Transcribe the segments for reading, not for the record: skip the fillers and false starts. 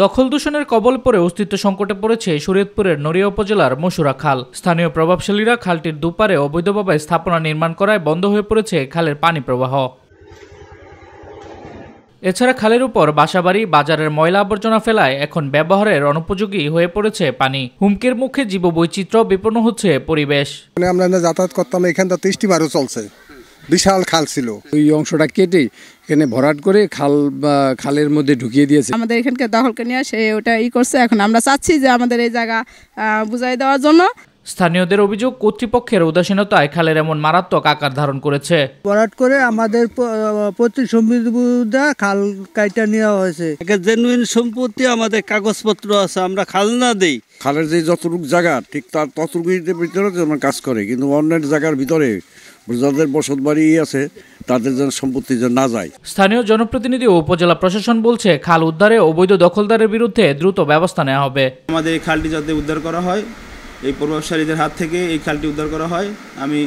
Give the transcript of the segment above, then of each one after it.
দখল দূষণের কবল পড়ে অস্তিত্ব সংকটে পড়েছে শরীয়তপুরের নড়িয়া উপজেলার মশুরা খাল। স্থানীয় প্রভাবশালীরা খালটির দুপারে অবৈধভাবে স্থাপনা নির্মাণ করায় বন্ধ হয়ে পড়েছে খালের পানি প্রবাহ। এছাড়া খালের উপর বাসাবাড়ি, বাজারের ময়লা আবর্জনা ফেলায় এখন ব্যবহারের অনুপযোগী হয়ে পড়েছে পানি। হুমকির মুখে জীববৈচিত্র্য, বিপন্ন হচ্ছে পরিবেশ। আমরা যাতায়াত করতাম, এখানটা ৩০টি বারও চলছে, বিশাল খাল ছিল। ওই অংশটা কেটে এখানে ভরাট করে খালের মধ্যে ঢুকিয়ে দিয়েছে। আমাদের এখানকার দখলকে নিয়ে সে ওটা করছে। এখন আমরা চাচ্ছি যে আমাদের এই জায়গা বুঝাই দেওয়ার জন্য। স্থানীয়দের অভিযোগ, কর্তৃপক্ষের উদাসীনতায় খালের এমন মারাত্মক আকার ধারণ করেছে। ভরাট করে আমাদের প্রতি সম্পত্তি খাল কাইটা নেওয়া হয়েছে। জেনুইন সম্পত্তি, আমাদের কাগজপত্র আছে, আমরা খাল না দেই। খালের যে যতটুকু জায়গা ঠিক তার ততটুকুর ভিতরে কাজ করে, কিন্তু অন্যের জায়গার ভিতরে যাদের বসত বাড়ি আছে তাদের যেন সম্পত্তি যেন না যায়। স্থানীয় জনপ্রতিনিধি ও উপজেলা প্রশাসন বলছে, খাল উদ্ধারে অবৈধ দখলদারের বিরুদ্ধে দ্রুত ব্যবস্থা নেওয়া হবে। আমাদের এই খালটি যাতে উদ্ধার করা হয়, এই প্রভাবশালীদের হাত থেকে এই খালটি উদ্ধার করা হয়। আমি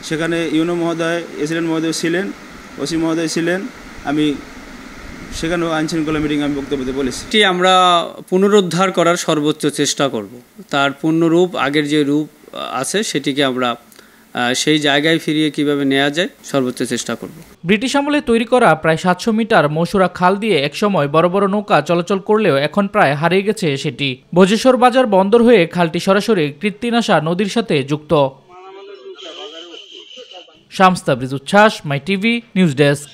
সেখানে ইউনো মহোদয়, এসিডেন্ট মহোদয় ছিলেন, ওসি মহোদয় ছিলেন। আমি সেখানেও আইনশৃঙ্খলা মিটিং আমি বক্তব্য দিতে বলেছি। আমরা পুনরুদ্ধার করার সর্বোচ্চ চেষ্টা করব। তার পূর্ণরূপ, আগের যে রূপ আছে সেটিকে আমরা সেই জায়গায় ফিরিয়ে কিভাবে নেওয়া যায় সর্বোচ্চ চেষ্টা করব। ব্রিটিশ আমলে তৈরি করা প্রায় ৭০০ মিটার মশুরা খাল দিয়ে একসময় বড় বড় নৌকা চলাচল করলেও এখন প্রায় হারিয়ে গেছে সেটি। ভোজেশ্বর বাজার বন্দর হয়ে খালটি সরাসরি কৃত্তিনাশা নদীর সাথে যুক্ত। শামস তাবরিজ উচ্ছ্বাস, মাই টিভি নিউজ ডেস্ক।